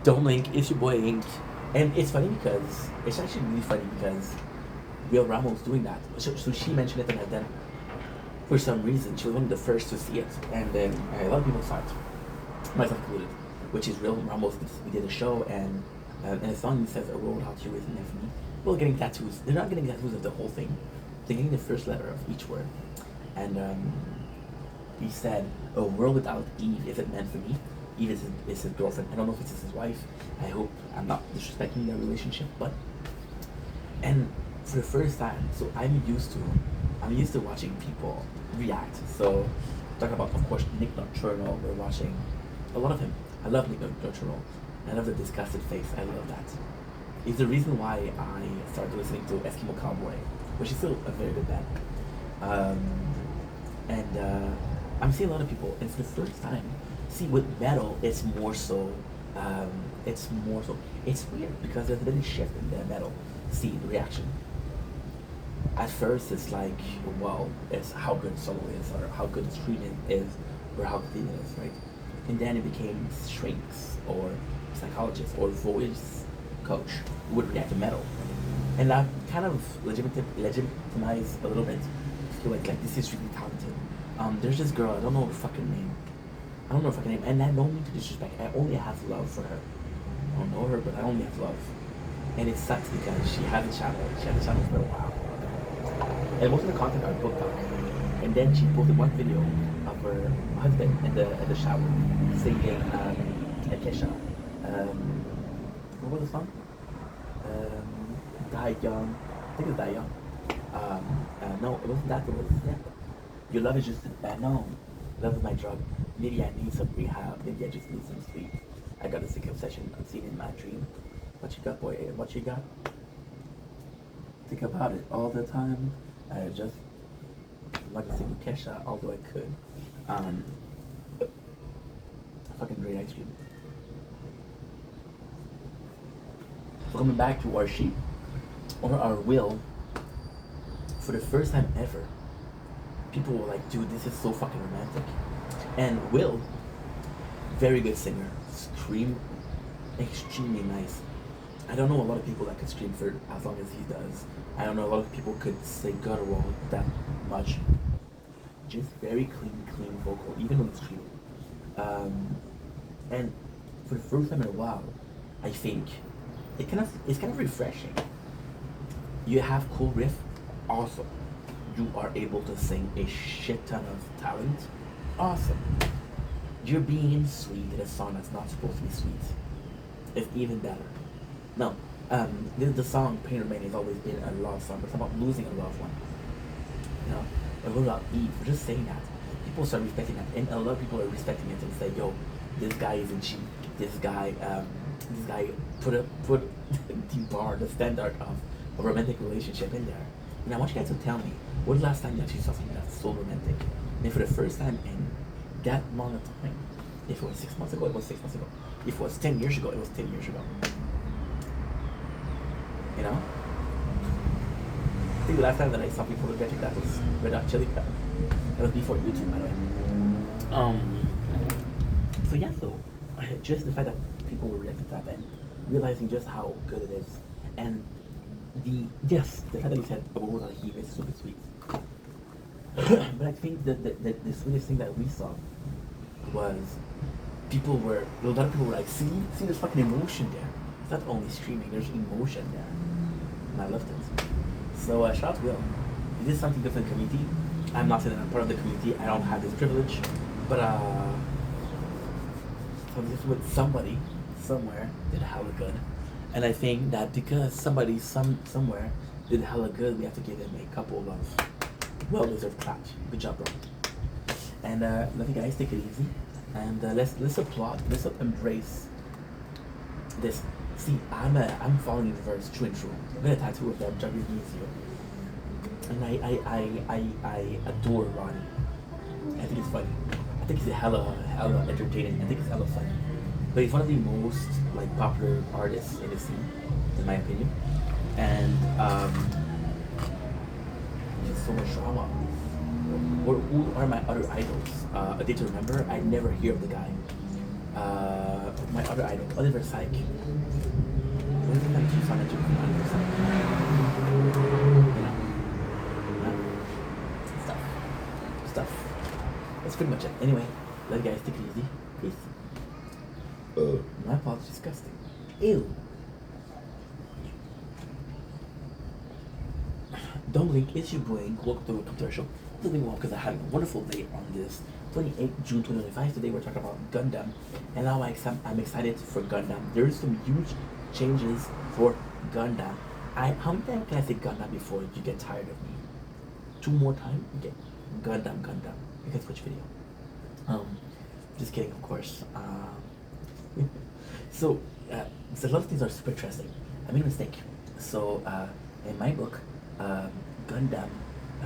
Don't Link, it's your boy Ink. And it's funny because, it's actually really funny because Real Ramos doing that. So she mentioned it, and then for some reason she was one of the first to see it. And then a lot of people saw it, myself included, which is Real Ramos. We did a show, and a song says, "A road out here with an me." People are getting tattoos. They're not getting tattoos of the whole thing. They're getting the first letter of each word. And he said, "A world without Eve isn't meant for me." Eve is his girlfriend. I don't know if it's his wife. I hope I'm not disrespecting their relationship, but and for the first time, so I'm used to watching people react. So talk about, of course, Nick Nocturnal. We're watching a lot of him. I love Nick Nocturnal. I love the disgusted face. I love that. It's the reason why I started listening to Eskimo Cowboy, which is still a very good band. Um, and I'm seeing a lot of people, and for the first time, see with metal, it's more so, it's weird because there's been a shift in the metal scene reaction. At first, it's like, well, it's how good solo is, or how good streaming is, or how good it is, right? And then it became shrinks, or psychologists, or voice coach who would react to metal. And that kind of legitimized a little bit. Feel like this is really talented. There's this girl, I don't know her fucking name. I don't know her fucking name, and I don't mean to disrespect. I only have love for her. I don't know her, but I only have love. And it sucks because she had a channel. She had a channel for a while. And most of the content are book talk. And then she posted one video of her husband in the shower singing Kesha. What was the song? Die Young. I think it was Die Young. No, it wasn't that. It was, yeah. Your love is just no. Love is my drug. Maybe I need some rehab. Maybe I just need some sleep. I got a sick obsession unseen in my dream. What you got, boy? What you got? Think about it all the time. I just like to sing with Kesha, although I could. Fucking great ice cream. So coming back to our sheep, or our will, for the first time ever, people were like, dude, this is so fucking romantic. And Will, very good singer, scream extremely nice. I don't know a lot of people that could scream for as long as he does. I don't know a lot of people could say guttural that much. Just very clean vocal, even when it's screaming. And for the first time in a while, I think it's kind of refreshing. You have cool riff, awesome. You are able to sing a shit ton of talent, awesome. You're being sweet in a song that's not supposed to be sweet. It's even better. No, the song Pain Remain has always been a love song, but it's about losing a loved one. You know, and what about Eve? For just saying that, people start respecting that, and a lot of people are respecting it and say, "Yo, this guy isn't cheap. This guy put the bar, the standard of a romantic relationship in there." And I want you guys to tell me, when was the last time you actually saw something that's so romantic? And for the first time in that long of time, if it was 6 months ago, it was 6 months ago. If it was 10 years ago, it was 10 years ago. You know? I think the last time that I saw people rejecting that was Red Hot Chili Pepper. That was before YouTube, by the way. So yeah, so just the fact that people were reacting to that and realizing just how good it is, and the fact that you said a woman on a heat is super sweet. But I think that the sweetest thing that we saw was a lot of people were like, see there's fucking emotion there. It's not only streaming, there's emotion there. And I loved it. So shout out to Will. He did something good for the community. I'm not saying that I'm part of the community, I don't have this privilege, but so this with somebody, somewhere, did hella good. And I think that because somebody somewhere did hella good, we have to give him a couple of well-deserved claps. Good job, bro. And love you guys, take it easy. And let's applaud, let's embrace this. See, I'm following the verse true and true. I'm gonna tattoo of them, Juggy's Museum. And I adore Ronnie. I think it's funny. I think he's hella entertaining. I think it's hella funny. But he's one of the most like popular artists in the scene, in my opinion. And there's so much drama. Who are my other idols? A Day to Remember. I never hear of the guy. my other idol, Oliver Syke. What is it that keeps on to Oliver Syke? You know? Stuff. Stuff. That's pretty much it. Anyway, love you guys. Take it easy. Peace. My apologies. Disgusting. Ew. Don't blink, it's your brain. Welcome to our show. Doing well because I had a wonderful day on this 28th June 2025. Today we're talking about Gundam, and now I'm excited for Gundam. There's some huge changes for Gundam. How many times can I say Gundam before you get tired of me? 2 more times? Okay. Gundam. You can switch video. Just kidding, of course. So a lot of things are super interesting. I made a mistake. So in my book, Gundam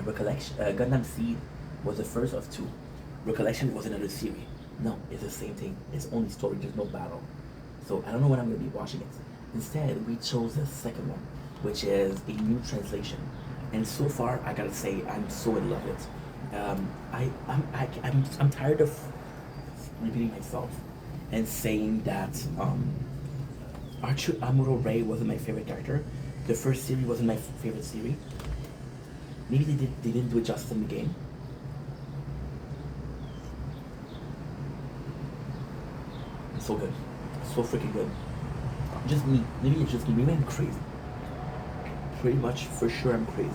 Recollection, Gundam Seed was the first of 2. Recollection was another series. No, it's the same thing. It's only story. There's no battle. So I don't know when I'm going to be watching it. Instead, we chose the second one, which is a new translation. And so far, I gotta say, I'm so in love with it. I'm tired of repeating myself and saying that Archer Amuro Ray wasn't my favorite character. The first series wasn't my favorite series. Maybe they didn't do it justice in the game. It's so good. So freaking good. Just me. Maybe it's just me. Maybe I'm crazy. Pretty much for sure I'm crazy.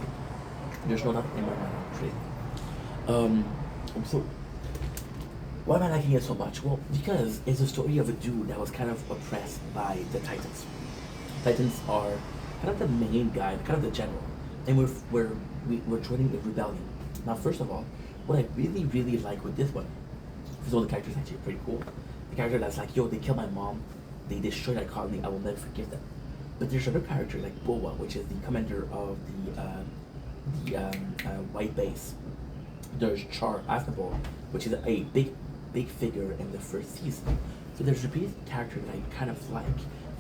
There's no doubt in my mind I'm crazy. So why am I liking it so much? Well, because it's a story of a dude that was kind of oppressed by the Titans. Titans are kind of the main guy, kind of the general, and we're joining the rebellion. Now, first of all, what I really like with this one, because all the characters actually pretty cool. The character that's like, yo, they killed my mom, they destroyed that colony, I will never forgive them. But there's other character like Boa, which is the commander of the White Base. There's Char Aznavour, which is a big figure in the first season. So there's repeated character that I kind of like.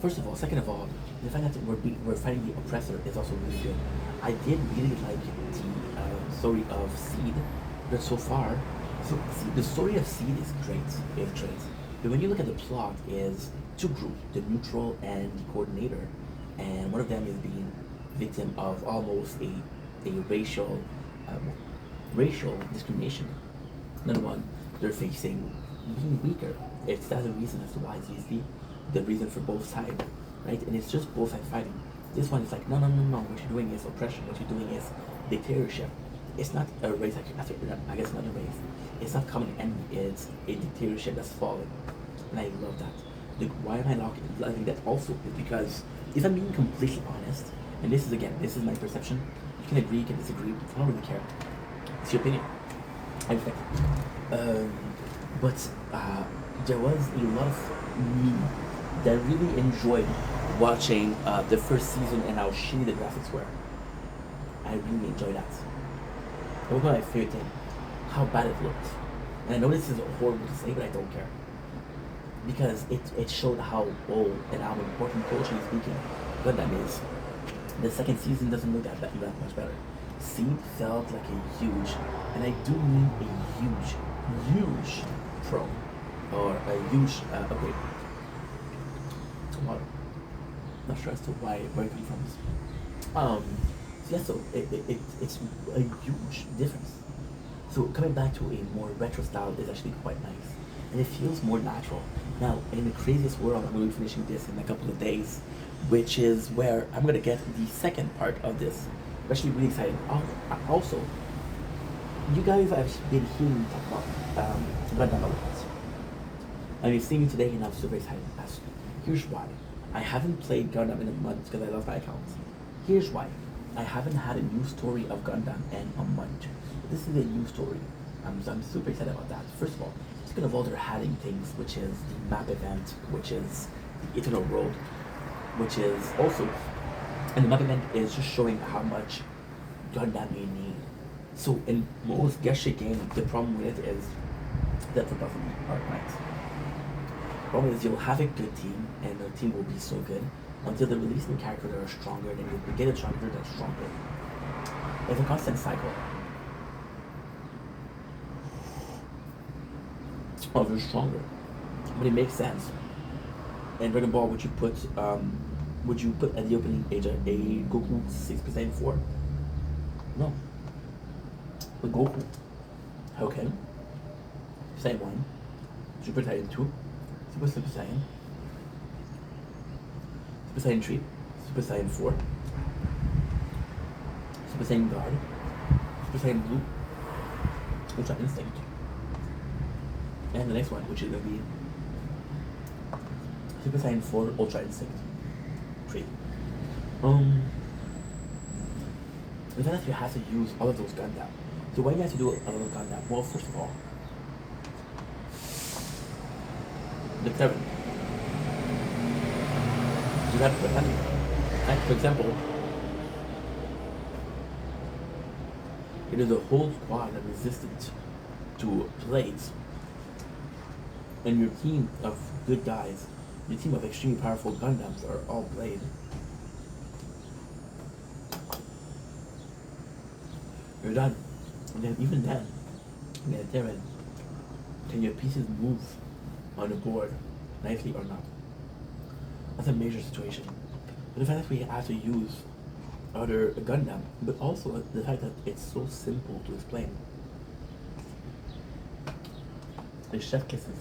First of all, second of all, the fact that we're fighting the oppressor is also really good. I did really like the story of Seed, but so far, the story of Seed is great. It's great. But when you look at the plot, is 2 groups, the neutral and the coordinator, and one of them is being victim of almost a racial discrimination. Another one, they're facing being weaker. It's that's the reason as to why it's easy. The reason for both sides, right? And it's just both sides fighting. This one is like, no. What you're doing is oppression. What you're doing is dictatorship. It's not a race. I guess not a race. It's not common enemy. It's a dictatorship that's falling, and I love that. Why am I liking that also? Is because if I'm being completely honest, and this is my perception. You can agree, you can disagree. I don't really care. It's your opinion. I respect it. But there was a lot of me that really enjoyed watching the first season and how shitty the graphics were. I really enjoyed that. That was my favorite thing. How bad it looked. And I know this is horrible to say, but I don't care. Because it showed how old and how important, culturally speaking, Gundam is. The second season doesn't look that much better. Seed felt like a huge, and I do mean a huge pro, or a huge upgrade. Water. Not sure as to where it comes from. So it's a huge difference. So coming back to a more retro style is actually quite nice, and it feels more natural. Now, in the craziest world, I'm going to be finishing this in a couple of days, which is where I'm going to get the second part of this. I'm actually really excited. Also, you guys have been hearing me talk about Gundam a lot. And you've seen me today, and I'm super excited. Here's why. I haven't played Gundam in a month because I lost my account. Here's why. I haven't had a new story of Gundam in a month. This is a new story. I'm super excited about that. First of all, it's going to involve their adding things, which is the map event, which is the Eternal Road, which is also, and the map event is just showing how much Gundam you need. So in most Geshe games, the problem with it is that it doesn't work right. The problem is you'll have a good team, and the team will be so good until they release new characters that are stronger, and then you get a stronger that's stronger. It's a constant cycle. Oh, they're stronger. But it makes sense. in Dragon Ball, would you put at the opening page a Goku Super Saiyan 4? No. But Goku, Hoken, Saiyan 1, Super Saiyan 2, Super Saiyan, Super Saiyan 3, Super Saiyan 4, Super Saiyan God, Super Saiyan Blue, Ultra Instinct, and the next one, which is gonna be Super Saiyan 4 Ultra Instinct 3. The thing is you have to use all of those Gundam. So why do you have to do all of those Gundam? Well, first of all, the 7. You have to put that in. Like, for example, it is a whole squad that resistant to plagues, and your team of good guys, your team of extremely powerful Gundams are all Blade. You're done. And then even then, you gotta determine, can your pieces move on the board nicely or not? That's a major situation. But the fact that we have to use other Gundam, but also the fact that it's so simple to explain. The chef kisses.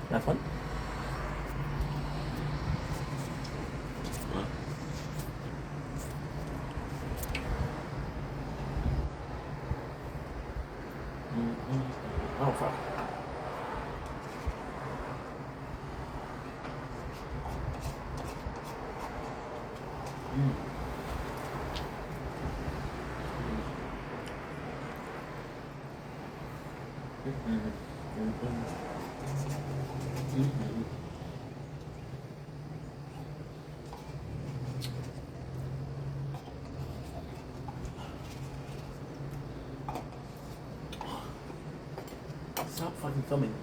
That's fun. Oh fuck. Stop fucking filming.